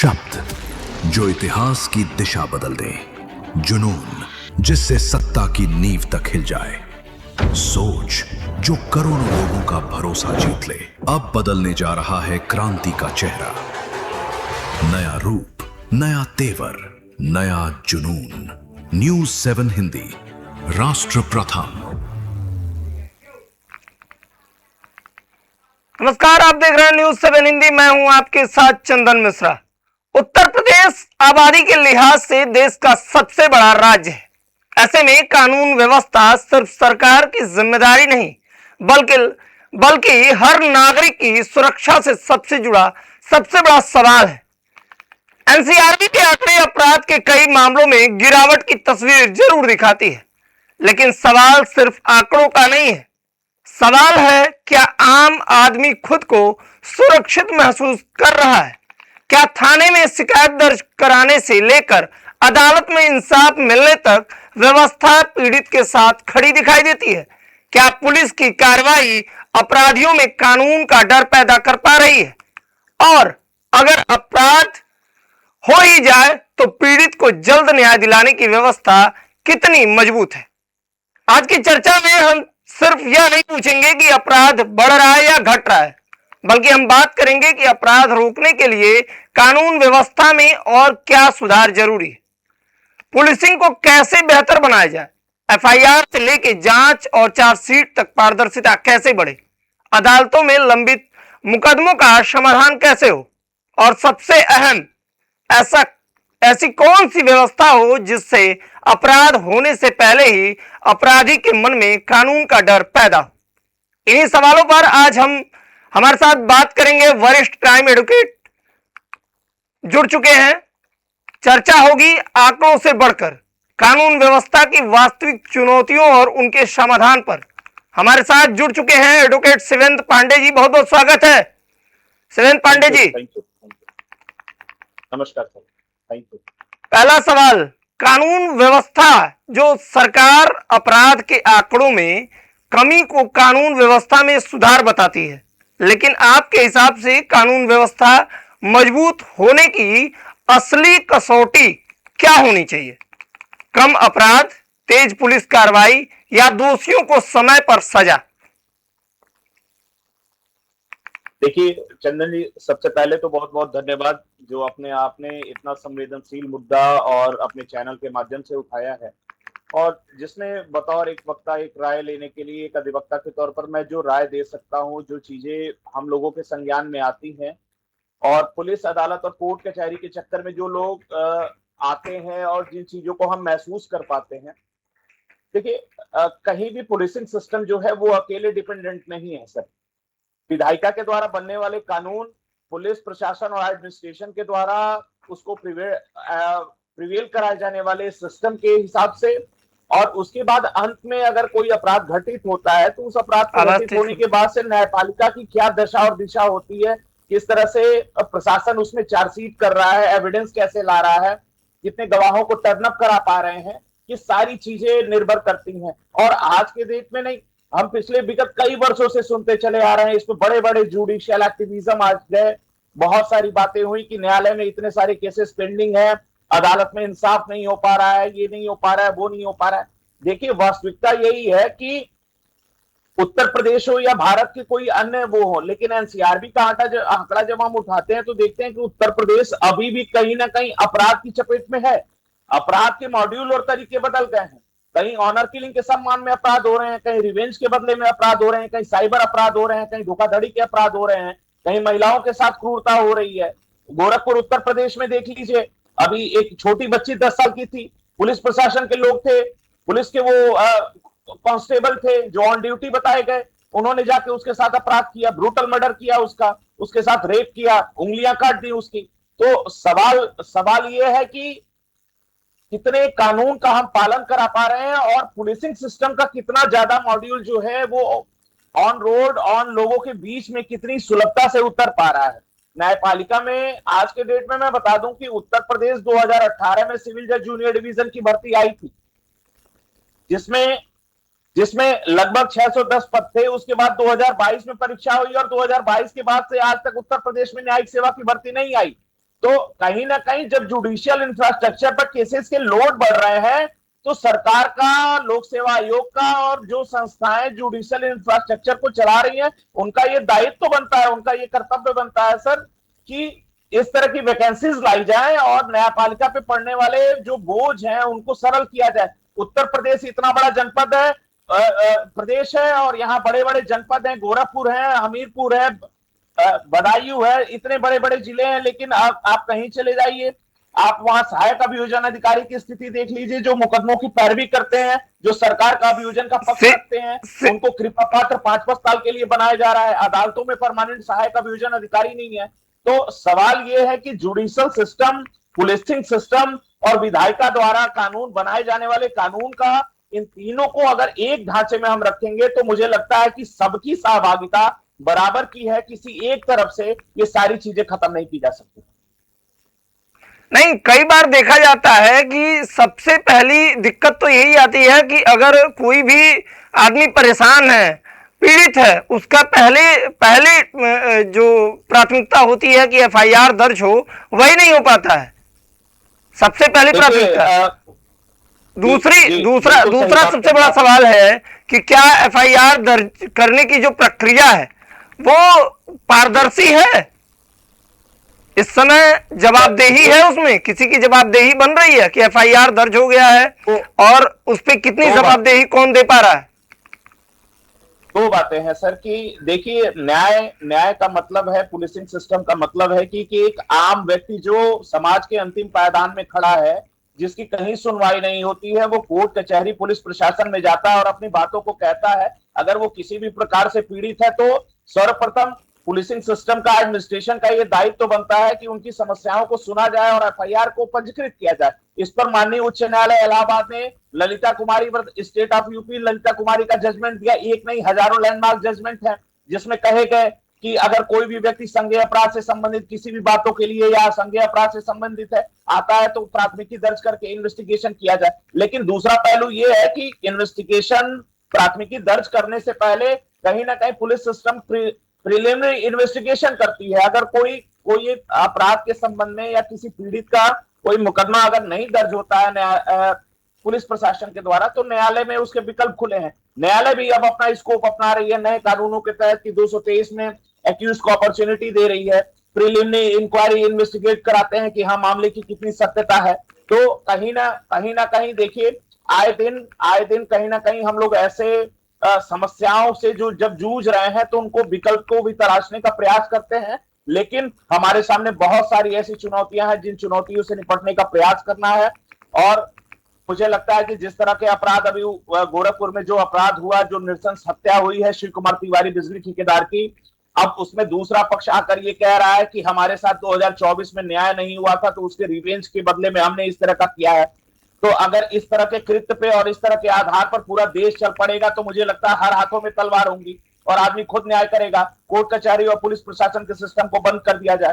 शब्द जो इतिहास की दिशा बदल दे, जुनून जिससे सत्ता की नींव तक हिल जाए, सोच जो करोड़ों लोगों का भरोसा जीत ले। अब बदलने जा रहा है क्रांति का चेहरा। नया रूप, नया तेवर, नया जुनून। न्यूज 7 हिंदी, राष्ट्र प्रथम। नमस्कार, आप देख रहे हैं न्यूज 7 हिंदी। मैं हूं आपके साथ चंदन मिश्रा। उत्तर प्रदेश आबादी के लिहाज से देश का सबसे बड़ा राज्य है। ऐसे में कानून व्यवस्था सिर्फ सरकार की जिम्मेदारी नहीं, बल्कि हर नागरिक की सुरक्षा से सबसे बड़ा सवाल है। एनसीआरबी के आंकड़े अपराध के कई मामलों में गिरावट की तस्वीर जरूर दिखाती है, लेकिन सवाल सिर्फ आंकड़ों का नहीं है। सवाल है, क्या आम आदमी खुद को सुरक्षित महसूस कर रहा है? क्या थाने में शिकायत दर्ज कराने से लेकर अदालत में इंसाफ मिलने तक व्यवस्था पीड़ित के साथ खड़ी दिखाई देती है? क्या पुलिस की कार्रवाई अपराधियों में कानून का डर पैदा कर पा रही है? और अगर अपराध हो ही जाए तो पीड़ित को जल्द न्याय दिलाने की व्यवस्था कितनी मजबूत है? आज की चर्चा में हम सिर्फ यह नहीं पूछेंगे कि अपराध बढ़ रहा है या घट रहा है, बल्कि हम बात करेंगे कि अपराध रोकने के लिए कानून व्यवस्था में और क्या सुधार जरूरी है। पुलिसिंग को कैसे बेहतर बनाया जाए, एफआईआर से लेकर जांच और चार्जशीट तक पारदर्शिता कैसे बढ़े, अदालतों में लंबित मुकदमों का समाधान कैसे हो, और सबसे अहम, ऐसी कौन सी व्यवस्था हो जिससे अपराध होने से पहले ही अपराधी के मन में कानून का डर पैदा हो। इन्हीं सवालों पर आज हमारे साथ बात करेंगे वरिष्ठ क्राइम एडवोकेट जुड़ चुके हैं। चर्चा होगी आंकड़ों से बढ़कर कानून व्यवस्था की वास्तविक चुनौतियों और उनके समाधान पर। हमारे साथ जुड़ चुके हैं एडवोकेट शिवेंद्र पांडे जी। बहुत बहुत स्वागत है शिवेंद्र पांडे जी। नमस्कार सर, थैंक यू। पहला सवाल, कानून व्यवस्था, जो सरकार अपराध के आंकड़ों में कमी को कानून व्यवस्था में सुधार बताती है, लेकिन आपके हिसाब से कानून व्यवस्था मजबूत होने की असली कसौटी क्या होनी चाहिए? कम अपराध, तेज पुलिस कार्रवाई, या दोषियों को समय पर सजा? देखिए चंदन जी, सबसे पहले तो बहुत बहुत धन्यवाद जो आपने इतना संवेदनशील मुद्दा और अपने चैनल के माध्यम से उठाया है, और जिसने बतौर एक वक्ता एक राय लेने के लिए, एक अधिवक्ता के तौर पर मैं जो राय दे सकता हूं, जो चीजें हम लोगों के संज्ञान में आती हैं, और पुलिस अदालत और कोर्ट कचहरी के चक्कर में जो लोग आते हैं और जिन चीजों को हम महसूस कर पाते हैं। देखिए कहीं भी पुलिसिंग सिस्टम जो है वो अकेले डिपेंडेंट नहीं है सर। विधायिका के द्वारा बनने वाले कानून पुलिस प्रशासन और एडमिनिस्ट्रेशन के द्वारा उसको प्रिवेल कराए जाने वाले सिस्टम के हिसाब से, और उसके बाद अंत में अगर कोई अपराध घटित होता है तो उस अपराध घटित होने के बाद से न्यायपालिका की क्या दशा और दिशा होती है, किस तरह से प्रशासन उसमें चार्जशीट कर रहा है, एविडेंस कैसे ला रहा है, कितने गवाहों को टर्न अप करा पा रहे हैं, ये सारी चीजें निर्भर करती हैं। और आज के डेट में नहीं, हम पिछले विगत कई वर्षों से सुनते चले आ रहे हैं, इसमें बड़े बड़े जुडिशियल एक्टिविज्म आज गए, बहुत सारी बातें हुई कि न्यायालय में इतने सारे केसेस पेंडिंग है, अदालत में इंसाफ नहीं हो पा रहा है, ये नहीं हो पा रहा है, वो नहीं हो पा रहा है। देखिए वास्तविकता यही है कि उत्तर प्रदेश हो या भारत के कोई अन्य वो हो, लेकिन एनसीआरबी का आंकड़ा जब हम उठाते हैं तो देखते हैं कि उत्तर प्रदेश अभी भी कहीं ना कहीं अपराध की चपेट में है। अपराध के मॉड्यूल और तरीके बदल गए हैं। कहीं ऑनर किलिंग के सम्मान में अपराध हो रहे हैं, कहीं रिवेंज के बदले में अपराध हो रहे हैं, कहीं साइबर अपराध हो रहे हैं, कहीं धोखाधड़ी के अपराध हो रहे हैं, कहीं महिलाओं के साथ क्रूरता हो रही है। गोरखपुर उत्तर प्रदेश में देख लीजिए, अभी एक छोटी बच्ची 10 साल की थी, पुलिस प्रशासन के लोग थे, पुलिस के वो कांस्टेबल थे जो ऑन ड्यूटी बताए गए, उन्होंने जाके उसके साथ अपराध किया, ब्रूटल मर्डर किया, उसके साथ रेप किया, उंगलियां काट दी उसकी। तो सवाल ये है कि कितने कानून का हम पालन करा पा रहे हैं, और पुलिसिंग सिस्टम का कितना ज्यादा मॉड्यूल जो है वो ऑन रोड, ऑन लोगों के बीच में कितनी सुलभता से उतर पा रहा है। न्यायपालिका में आज के डेट में मैं बता दूं कि उत्तर प्रदेश 2018 में सिविल जज जूनियर डिवीजन की भर्ती आई थी, जिसमें लगभग 610 पद थे। उसके बाद 2022 में परीक्षा हुई, और 2022 के बाद से आज तक उत्तर प्रदेश में न्यायिक सेवा की भर्ती नहीं आई। तो कहीं ना कहीं जब जुडिशियल इंफ्रास्ट्रक्चर पर केसेस के लोड बढ़ रहे हैं, तो सरकार का, लोक सेवा आयोग का और जो संस्थाएं जुडिशियल इंफ्रास्ट्रक्चर को चला रही हैं, उनका ये दायित्व बनता है, उनका ये कर्तव्य बनता है सर, कि इस तरह की वैकेंसीज लाई जाए और न्यायपालिका पे पड़ने वाले जो बोझ हैं उनको सरल किया जाए। उत्तर प्रदेश इतना बड़ा जनपद है, प्रदेश है, और यहाँ बड़े बड़े जनपद हैं, गोरखपुर है, हमीरपुर है, बदायूं है, इतने बड़े बड़े जिले हैं, लेकिन आप कहीं चले जाइए, आप वहां सहायक अभियोजन अधिकारी की स्थिति देख लीजिए, जो मुकदमों की पैरवी करते हैं, जो सरकार का अभियोजन का पक्ष रखते हैं, उनको कृपा पात्र 5-5 साल के लिए बनाया जा रहा है। अदालतों में परमानेंट सहायक अभियोजन अधिकारी नहीं है। तो सवाल यह है कि जुडिशियल सिस्टम, पुलिसिंग सिस्टम और विधायिका द्वारा कानून बनाए जाने वाले कानून का, इन तीनों को अगर एक ढांचे में हम रखेंगे तो मुझे लगता है कि सबकी सहभागिता बराबर की है, किसी एक तरफ से ये सारी चीजें खत्म नहीं की जा सकती। नहीं, कई बार देखा जाता है कि सबसे पहली दिक्कत तो यही आती है कि अगर कोई भी आदमी परेशान है, पीड़ित है, उसका पहले जो प्राथमिकता होती है कि एफआईआर दर्ज हो, वही नहीं हो पाता है सबसे पहली प्राथमिकता। दूसरा सबसे बड़ा सवाल है कि क्या एफआईआर दर्ज करने की जो प्रक्रिया है वो पारदर्शी है? इस समय जवाबदेही है, उसमें किसी की जवाबदेही बन रही है कि एफआईआर दर्ज हो गया है और उस पर कितनी जवाबदेही कौन दे पा रहा है? दो बातें हैं सर कि देखिए, न्याय का मतलब है, पुलिसिंग सिस्टम का मतलब है कि एक आम व्यक्ति जो समाज के अंतिम पायदान में खड़ा है, जिसकी कहीं सुनवाई नहीं होती है, वो कोर्ट कचहरी पुलिस प्रशासन में जाता है और अपनी बातों को कहता है। अगर वो किसी भी प्रकार से पीड़ित है तो सर्वप्रथम पुलिसिंग सिस्टम का, एडमिनिस्ट्रेशन का ये दायित्व तो बनता है कि उनकी समस्याओं को सुना जाए और एफआईआर को पंजीकृत किया जाए। इस पर माननीय उच्च न्यायालय इलाहाबाद ने ललिता कुमारी, स्टेट ऑफ यूपी, ललिता कुमारी का जजमेंट दिया। एक नहीं, हजारों लैंडमार्क जजमेंट है जिसमें कहे गए कि अगर कोई भी व्यक्ति संज्ञेय अपराध से संबंधित किसी भी बातों के लिए या संज्ञेय अपराध से संबंधित है आता है तो प्राथमिकी दर्ज करके इन्वेस्टिगेशन किया जाए। लेकिन दूसरा पहलू यह है कि इन्वेस्टिगेशन, प्राथमिकी दर्ज करने से पहले कहीं ना कहीं पुलिस सिस्टम प्रिलिमिनरी इन्वेस्टिगेशन करती है। अगर कोई अपराध के संबंध में या किसी पीड़ित का कोई मुकदमा अगर नहीं दर्ज होता है पुलिस प्रशासन के द्वारा, तो न्यायालय में उसके विकल्प खुले हैं। न्यायालय भी अब अपना स्कोप अपना रही है नए कानूनों के तहत कि 223 में एक्यूज को अपॉर्चुनिटी दे रही है, प्रिलिमिनरी इंक्वायरी इन्वेस्टिगेट कराते हैं कि हाँ मामले की कितनी सत्यता है। तो कहीं ना कहीं देखिए, आए दिन कहीं ना कहीं हम लोग ऐसे समस्याओं से जो जब जूझ रहे हैं तो उनको विकल्प को भी तलाशने का प्रयास करते हैं। लेकिन हमारे सामने बहुत सारी ऐसी चुनौतियां हैं जिन चुनौतियों से निपटने का प्रयास करना है। और मुझे लगता है कि जिस तरह के अपराध अभी गोरखपुर में जो अपराध हुआ, जो नृशंस हत्या हुई है शिव कुमार तिवारी बिजली ठेकेदार की, अब उसमें दूसरा पक्ष आकर ये कह रहा है कि हमारे साथ 2024 में न्याय नहीं हुआ था तो उसके रिवेंज के बदले में हमने इस तरह का किया है। तो अगर इस तरह के कृत्य पे और इस तरह के आधार पर पूरा देश चल पड़ेगा तो मुझे लगता है हर हाथों में तलवार होंगी और आदमी खुद न्याय करेगा। कोर्ट कचहरी और पुलिस प्रशासन के सिस्टम को बंद कर दिया जाए।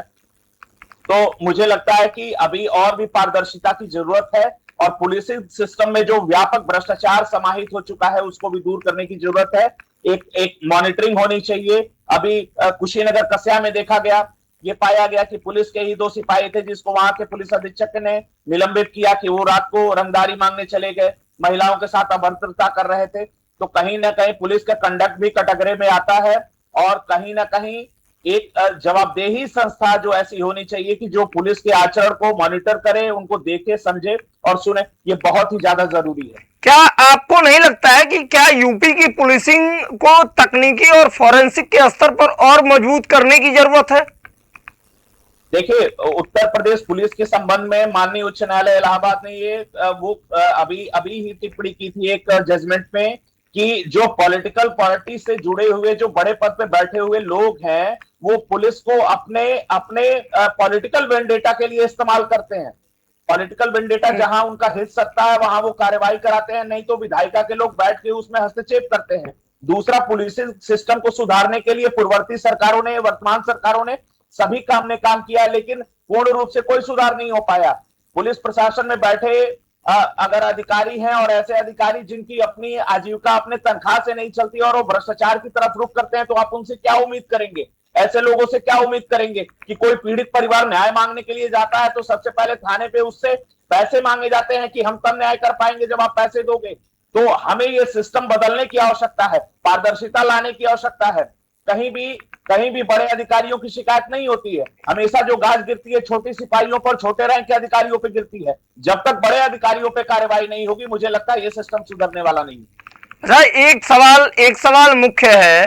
तो मुझे लगता है कि अभी और भी पारदर्शिता की जरूरत है और पुलिसिंग सिस्टम में जो व्यापक भ्रष्टाचार समाहित हो चुका है उसको भी दूर करने की जरूरत है। एक मॉनिटरिंग होनी चाहिए। अभी कुशीनगर कस्या में देखा गया, ये पाया गया कि पुलिस के ही 2 सिपाही थे जिसको वहां के पुलिस अधीक्षक ने निलंबित किया कि वो रात को रंगदारी मांगने चले गए, महिलाओं के साथ अभद्रता कर रहे थे। तो कहीं ना कहीं पुलिस का कंडक्ट भी कटघरे में आता है और कहीं ना कहीं एक जवाबदेही संस्था जो ऐसी होनी चाहिए कि जो पुलिस के आचरण को मॉनिटर करे, उनको देखे, समझे और सुने, ये बहुत ही ज्यादा जरूरी है। क्या आपको नहीं लगता है कि क्या यूपी की पुलिसिंग को तकनीकी और फॉरेंसिक के स्तर पर और मजबूत करने की जरूरत है? देखिए, उत्तर प्रदेश पुलिस के संबंध में माननीय उच्च न्यायालय इलाहाबाद ने ये अभी ही टिप्पणी की थी एक जजमेंट में कि जो पॉलिटिकल पार्टी से जुड़े हुए जो बड़े पद पे बैठे हुए लोग हैं वो पुलिस को अपने पॉलिटिकल वेंडेटा के लिए इस्तेमाल करते हैं। पॉलिटिकल वेंडेटा जहां उनका हित सकता है वहां वो कार्रवाई कराते हैं, नहीं तो विधायिका के लोग बैठ के उसमें हस्तक्षेप करते हैं। दूसरा, पुलिस सिस्टम को सुधारने के लिए पूर्ववर्ती सरकारों ने, वर्तमान सरकारों ने सभी काम किया, लेकिन पूर्ण रूप से कोई सुधार नहीं हो पाया। पुलिस प्रशासन में बैठे अगर अधिकारी हैं और ऐसे अधिकारी जिनकी अपनी आजीविका अपने तनख्वाह से नहीं चलती और वो भ्रष्टाचार की तरफ रुख करते हैं तो आप उनसे क्या उम्मीद करेंगे? ऐसे लोगों से क्या उम्मीद करेंगे कि कोई पीड़ित परिवार न्याय मांगने के लिए जाता है तो सबसे पहले थाने पे उससे पैसे मांगे जाते हैं कि हम तब न्याय कर पाएंगे जब आप पैसे दोगे। तो हमें ये सिस्टम बदलने की आवश्यकता है, पारदर्शिता लाने की आवश्यकता है। कहीं भी बड़े अधिकारियों की शिकायत नहीं होती है, हमेशा जो गाज गिरती है छोटी सिपाहियों पर, छोटे रैंक के अधिकारियों पर गिरती है। जब तक बड़े अधिकारियों पर कार्रवाई नहीं होगी, मुझे लगता है ये सिस्टम सुधरने वाला नहीं है। एक सवाल मुख्य है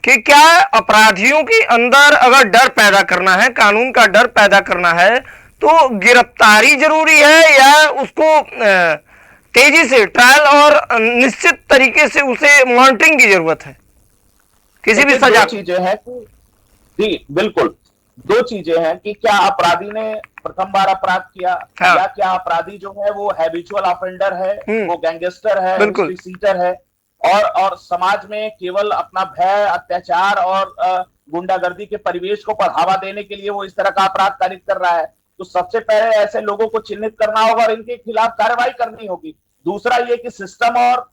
कि क्या अपराधियों के अंदर अगर डर पैदा करना है, कानून का डर पैदा करना है, तो गिरफ्तारी जरूरी है या उसको तेजी से ट्रायल और निश्चित तरीके से उसे मॉनिटरिंग की जरूरत है किसी भी सजा? चीजें हैं जी, बिल्कुल दो चीजें हैं कि क्या अपराधी ने प्रथम बार अपराध किया, हाँ। या क्या अपराधी जो है वो हैबिचुअल ऑफेंडर है, वो गैंगस्टर है, हिस्ट्री सीटर है, और समाज में केवल अपना भय, अत्याचार और गुंडागर्दी के परिवेश को बढ़ावा देने के लिए वो इस तरह का अपराध कारित कर रहा है। तो सबसे पहले ऐसे लोगों को चिन्हित करना होगा और इनके खिलाफ कार्रवाई करनी होगी। दूसरा ये कि सिस्टम और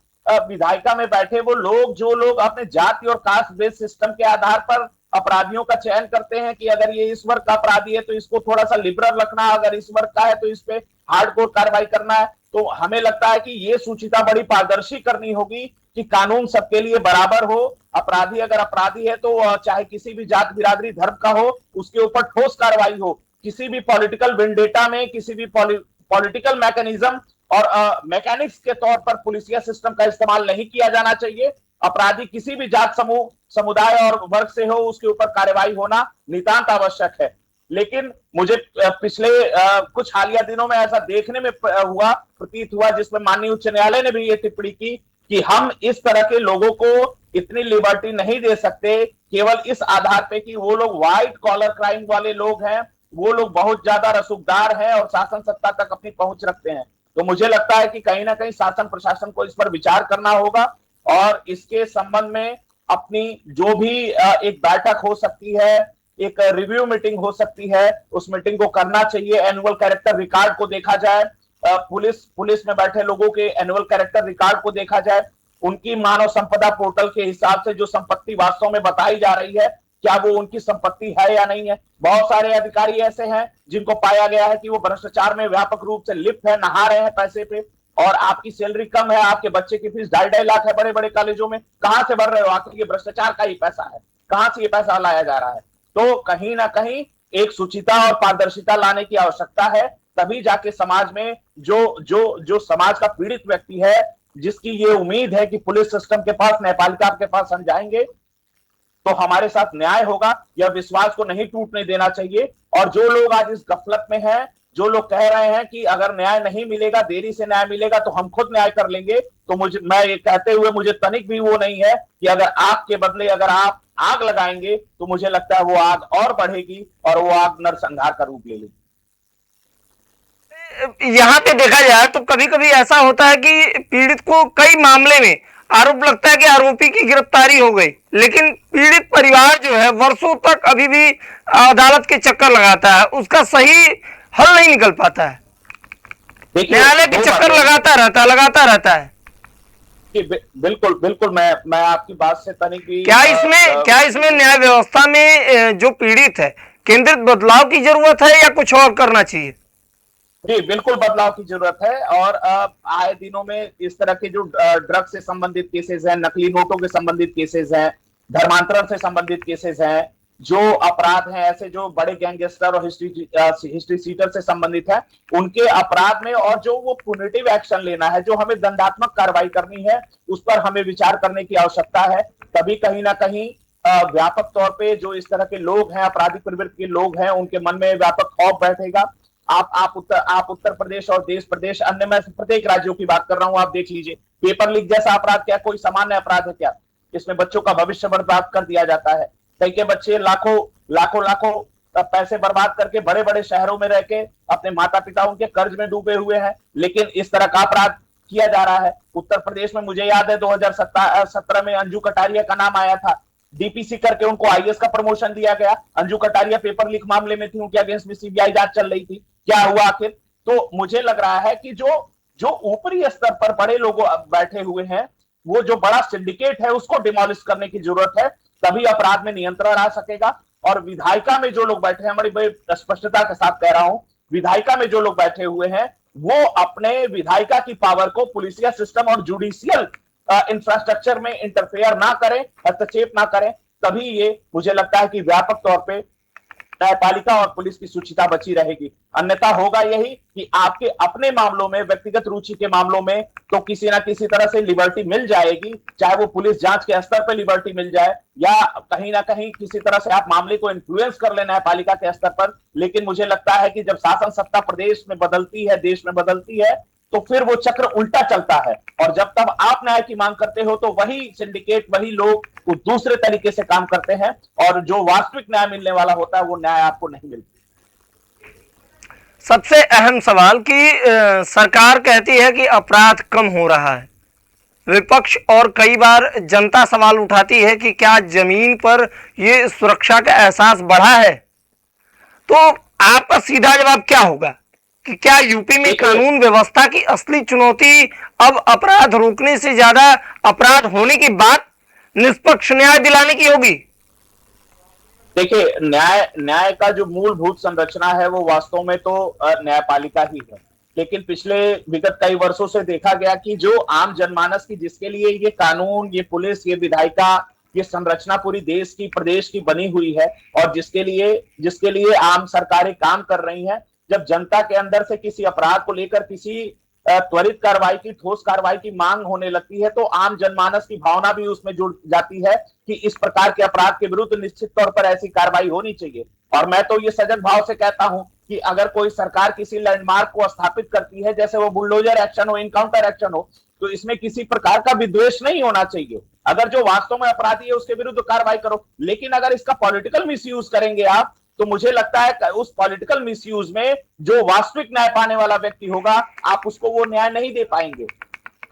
विधायिका में बैठे वो लोग, जो लोग अपने जाति और कास्ट बेस्ड सिस्टम के आधार पर अपराधियों का चयन करते हैं कि अगर ये इस वर्ग का अपराधी है तो इसको थोड़ा सा लिबरल रखना, अगर इस वर्ग का है तो इस पे हार्डकोर कार्रवाई करना है। तो हमें लगता है कि ये सूचिता बड़ी पारदर्शी करनी होगी कि कानून सबके लिए बराबर हो। अपराधी अगर अपराधी है तो चाहे किसी भी जात, बिरादरी, धर्म का हो, उसके ऊपर ठोस कार्रवाई हो। किसी भी पॉलिटिकल विंडेटा में, किसी भी पॉलिटिकल मैकेनिज्म और मैकेनिक्स के तौर पर पुलिसिया सिस्टम का इस्तेमाल नहीं किया जाना चाहिए। अपराधी किसी भी जात, समूह, समुदाय और वर्ग से हो, उसके ऊपर कार्रवाई होना नितांत आवश्यक है। लेकिन मुझे पिछले कुछ हालिया दिनों में ऐसा देखने में प्रतीत हुआ जिसमें माननीय उच्च न्यायालय ने भी ये टिप्पणी की कि हम इस तरह के लोगों को इतनी लिबर्टी नहीं दे सकते केवल इस आधार पे कि वो लोग व्हाइट कॉलर क्राइम वाले लोग हैं, वो लोग बहुत ज्यादा रसूखदार हैं और शासन सत्ता तक अपनी पहुंच रखते हैं। तो मुझे लगता है कि कहीं ना कहीं शासन प्रशासन को इस पर विचार करना होगा और इसके संबंध में अपनी जो भी एक बैठक हो सकती है, एक रिव्यू मीटिंग हो सकती है, उस मीटिंग को करना चाहिए। एनुअल कैरेक्टर रिकॉर्ड को देखा जाए, पुलिस में बैठे लोगों के एनुअल कैरेक्टर रिकॉर्ड को देखा जाए, उनकी मानव संपदा पोर्टल के हिसाब से जो संपत्ति वास्तव में बताई जा रही है क्या वो उनकी संपत्ति है या नहीं है। बहुत सारे अधिकारी ऐसे हैं जिनको पाया गया है कि वो भ्रष्टाचार में व्यापक रूप से लिप्त है, नहा रहे हैं पैसे पे, और आपकी सैलरी कम है, आपके बच्चे की फीस 2.5 लाख है बड़े बड़े कॉलेजों में, कहां से भर रहे हो? आखिर ये भ्रष्टाचार का ही पैसा है, कहां से ये पैसा लाया जा रहा है? तो कहीं ना कहीं एक शुचिता और पारदर्शिता लाने की आवश्यकता है, तभी जाके समाज में जो समाज का पीड़ित व्यक्ति है, जिसकी ये उम्मीद है कि पुलिस सिस्टम के पास, न्यायपालिका के पास हम जाएंगे तो हमारे साथ न्याय होगा, यह विश्वास को नहीं टूटने देना चाहिए। और जो लोग आज इस गफलत में हैं, जो लोग कह रहे हैं कि अगर न्याय नहीं मिलेगा, देरी से न्याय मिलेगा तो हम खुद न्याय कर लेंगे, तो मैं ये कहते हुए मुझे तनिक भी वो नहीं है कि अगर आग के बदले अगर आप आग लगाएंगे तो मुझे लगता है वो आग और बढ़ेगी और वो आग नरसंहार का रूप ले लेगी। यहाँ पे देखा जाए तो कभी कभी ऐसा होता है कि पीड़ित को कई मामले में आरोप लगता है कि आरोपी की गिरफ्तारी हो गई, लेकिन पीड़ित परिवार जो है वर्षों तक अभी भी अदालत के चक्कर लगाता है, उसका सही हल नहीं निकल पाता है, न्यायालय के चक्कर लगाता रहता है। बिल्कुल बिल्कुल, मैं आपकी बात से तनिक भी क्या इसमें न्याय व्यवस्था में जो पीड़ित है केंद्रित बदलाव की जरूरत है या कुछ और करना चाहिए? जी बिल्कुल बदलाव की जरूरत है। और आए दिनों में इस तरह के जो ड्रग से संबंधित केसेस हैं, नकली नोटों के संबंधित केसेस हैं, धर्मांतरण से संबंधित केसेस हैं, जो अपराध हैं ऐसे जो बड़े गैंगस्टर और हिस्ट्री सीटर से संबंधित है, उनके अपराध में और जो वो पुनिटिव एक्शन लेना है, जो हमें दंडात्मक कार्रवाई करनी है, उस पर हमें विचार करने की आवश्यकता है। तभी कहीं ना कहीं व्यापक तौर पे जो इस तरह के लोग हैं, अपराधी प्रवृत्ति के लोग हैं, उनके मन में व्यापक खौफ बैठेगा। आप उत्तर प्रदेश और देश प्रदेश अन्य, मैं प्रत्येक राज्यों की बात कर रहा हूं, आप देख लीजिए, पेपर लीक जैसा अपराध क्या कोई सामान्य अपराध है क्या? इसमें बच्चों का भविष्य बर्बाद कर दिया जाता है। कई के बच्चे लाखों पैसे बर्बाद करके बड़े बड़े शहरों में रह के अपने माता पिता उनके कर्ज में डूबे हुए हैं, लेकिन इस तरह का अपराध किया जा रहा है। उत्तर प्रदेश में मुझे याद है 2017 में अंजू कटारिया का नाम आया था, डीपीसी करके उनको आईएएस का प्रमोशन दिया गया। अंजू कटारिया पेपर लीक मामले में थी, उनके अगेंस्ट में सीबीआई जांच चल रही थी, क्या हुआ आखिर? तो मुझे लग रहा है कि जो ऊपरी स्तर पर बड़े लोग बैठे हुए हैं, वो जो बड़ा सिंडिकेट है उसको डिमोलिश करने की जरूरत है, तभी अपराध में नियंत्रण आ सकेगा। और विधायिका में जो लोग बैठे हैं, बड़ी स्पष्टता के साथ कह रहा हूं, विधायिका में जो लोग बैठे हुए हैं वो अपने विधायिका की पावर को पुलिसिया सिस्टम और जुडिशियल इंफ्रास्ट्रक्चर में इंटरफेयर ना करें, हस्तक्षेप ना करें, तभी ये मुझे लगता है कि व्यापक तौर पे न्यायपालिका और पुलिस की शुचिता बची रहेगी। अन्यथा होगा यही कि आपके अपने मामलों में, व्यक्तिगत रुचि के मामलों में तो किसी ना किसी तरह से लिबर्टी मिल जाएगी, चाहे वो पुलिस जांच के स्तर पर लिबर्टी मिल जाए या कहीं ना कहीं किसी तरह से आप मामले को इन्फ्लुएंस कर ले न्यायपालिका के स्तर पर। लेकिन मुझे लगता है कि जब शासन सत्ता प्रदेश में बदलती है, देश में बदलती है, तो फिर वो चक्र उल्टा चलता है और जब तब आप न्याय की मांग करते हो तो वही सिंडिकेट, वही लोग वो दूसरे तरीके से काम करते हैं और जो वास्तविक न्याय मिलने वाला होता है वो न्याय आपको नहीं मिलता। सबसे अहम सवाल कि सरकार कहती है कि अपराध कम हो रहा है, विपक्ष और कई बार जनता सवाल उठाती है कि क्या जमीन पर ये सुरक्षा का एहसास बढ़ा है? तो आपका सीधा जवाब क्या होगा कि क्या यूपी में कानून व्यवस्था की असली चुनौती अब अपराध रोकने से ज्यादा अपराध होने की बात निष्पक्ष न्याय दिलाने की होगी? देखिए, न्याय का जो मूलभूत संरचना है वो वास्तव में तो न्यायपालिका ही है, लेकिन पिछले विगत कई वर्षों से देखा गया कि जो आम जनमानस की, जिसके लिए ये कानून, ये पुलिस, ये विधायिका, ये संरचना पूरी देश की, प्रदेश की बनी हुई है और जिसके लिए आम सरकारें काम कर रही हैं, जब जनता के अंदर से किसी अपराध को लेकर किसी त्वरित कार्रवाई की, ठोस कार्रवाई की मांग होने लगती है तो आम जनमानस की भावना भी उसमें जुड़ जाती है कि इस प्रकार के अपराध के विरुद्ध निश्चित तौर पर ऐसी कार्रवाई होनी चाहिए। और मैं तो ये सजग भाव से कहता हूं कि अगर कोई सरकार किसी लैंडमार्क को स्थापित करती है, जैसे वो बुलडोजर एक्शन हो, इनकाउंटर एक्शन हो, तो इसमें किसी प्रकार का विद्वेष नहीं होना चाहिए। अगर जो वास्तव में अपराधी है उसके विरुद्ध कार्रवाई करो, लेकिन अगर इसका पॉलिटिकल मिसयूज करेंगे आप, तो मुझे लगता है उस पॉलिटिकल मिसयूज में जो वास्तविक न्याय पाने वाला व्यक्ति होगा, आप उसको वो न्याय नहीं दे पाएंगे।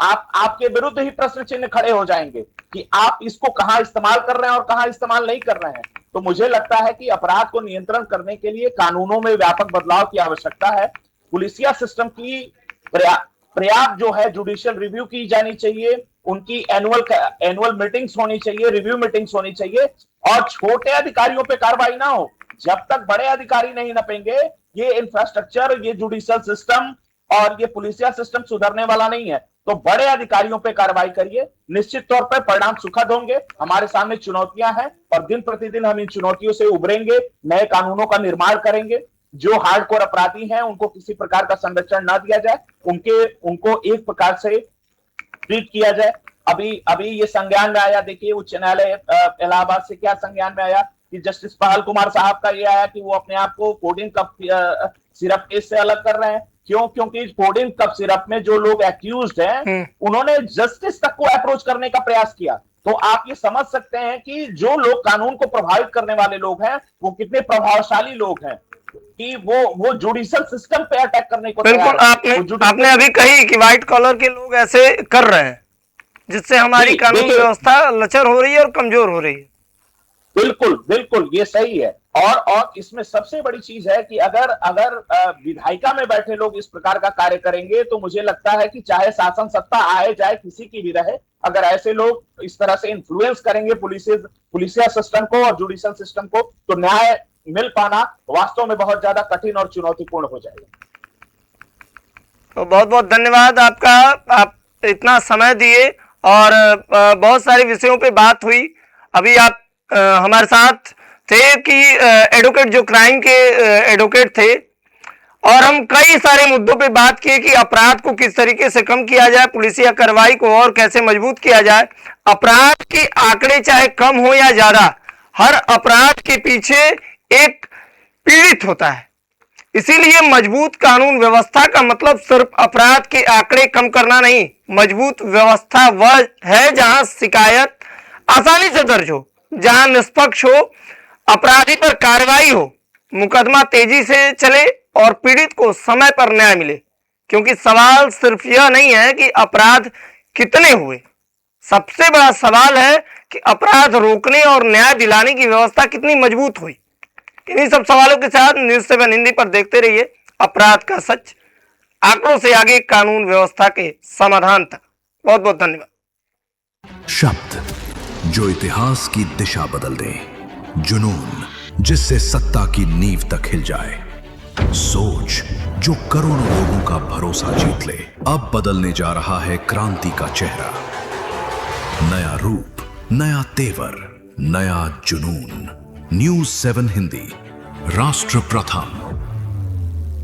आपके विरुद्ध ही प्रश्न चिन्ह खड़े हो जाएंगे कि आप इसको कहां इस्तेमाल कर रहे हैं और कहां इस्तेमाल नहीं कर रहे हैं। तो मुझे लगता है कि अपराध को नियंत्रण करने के लिए कानूनों में व्यापक बदलाव की आवश्यकता है। पुलिसिया सिस्टम की पर्याप्त जो है जुडिशियल रिव्यू की जानी चाहिए, उनकी एनुअल मीटिंग्स होनी चाहिए, रिव्यू मीटिंग्स होनी चाहिए और छोटे अधिकारियों पे कार्रवाई ना हो जब तक बड़े अधिकारी नहीं नपेंगे। ये इंफ्रास्ट्रक्चर, ये जुडिशियल सिस्टम और ये पुलिसिया सिस्टम सुधरने वाला नहीं है। तो बड़े अधिकारियों पे कार्रवाई करिए, निश्चित तौर पर परिणाम सुखद होंगे। हमारे सामने चुनौतियां हैं और दिन प्रतिदिन हम इन चुनौतियों से उभरेंगे, नए कानूनों का निर्माण करेंगे। जो हार्डकोर अपराधी हैं उनको किसी प्रकार का संरक्षण ना दिया जाए, उनको एक प्रकार से ट्रीट किया जाए। अभी ये संज्ञान में आया, देखिए उच्च न्यायालय इलाहाबाद से क्या संज्ञान में आया कि जस्टिस पहल कुमार साहब का ये आया कि वो अपने आप को कोडिन कफ सिरप केस से अलग कर रहे हैं। क्यों? क्योंकि कोडिन कफ सिरप में जो लोग एक्यूज्ड हैं उन्होंने जस्टिस तक को अप्रोच करने का प्रयास किया। तो आप ये समझ सकते हैं कि जो लोग कानून को प्रभावित करने वाले लोग हैं वो कितने प्रभावशाली लोग हैं कि वो जुडिशियल सिस्टम पे अटैक करने को। बिल्कुल, आपने अभी कही कि व्हाइट कॉलर के लोग ऐसे कर रहे हैं जिससे हमारी कानून व्यवस्था लचर हो रही है और कमजोर हो रही है। बिल्कुल ये सही है। और इसमें सबसे बड़ी चीज है कि अगर विधायिका में बैठे लोग इस प्रकार का कार्य करेंगे तो मुझे लगता है कि चाहे शासन सत्ता आए जाए किसी की भी रहे, अगर ऐसे लोग इस तरह से इन्फ्लुएंस करेंगे पुलिसिया सिस्टम को और जुडिशियल सिस्टम को, तो न्याय मिल पाना वास्तव में बहुत ज्यादा कठिन और चुनौतीपूर्ण हो जाएगा। तो बहुत बहुत धन्यवाद आपका, आप इतना समय दिए और बहुत सारे विषयों पे बात हुई। अभी आप हमारे साथ थे कि एडवोकेट, जो क्राइम के एडवोकेट थे, और हम कई सारे मुद्दों पे बात किए कि अपराध को किस तरीके से कम किया जाए, पुलिसिया कार्रवाई को और कैसे मजबूत किया जाए। अपराध के आंकड़े चाहे कम हो या ज्यादा, हर अपराध के पीछे एक पीड़ित होता है। इसीलिए मजबूत कानून व्यवस्था का मतलब सिर्फ अपराध के आंकड़े कम करना नहीं, मजबूत व्यवस्था वह है जहां शिकायत आसानी से दर्ज हो, जहां निष्पक्ष हो, अपराधी पर कार्रवाई हो, मुकदमा तेजी से चले और पीड़ित को समय पर न्याय मिले। क्योंकि सवाल सिर्फ यह नहीं है कि अपराध कितने हुए, सबसे बड़ा सवाल है कि अपराध रोकने और न्याय दिलाने की व्यवस्था कितनी मजबूत हुई। इन्हीं सब सवालों के साथ न्यूज़ 7 हिंदी पर देखते रहिए अपराध का सच, आंकड़ों से आगे कानून व्यवस्था के समाधान तक। बहुत बहुत धन्यवाद। शब्द जो इतिहास की दिशा बदल दे, जुनून जिससे सत्ता की नींव तक हिल जाए, सोच जो करोड़ों लोगों का भरोसा जीत ले। अब बदलने जा रहा है क्रांति का चेहरा। नया रूप, नया तेवर, नया जुनून। न्यूज़ 7 हिंदी, राष्ट्र प्रथम।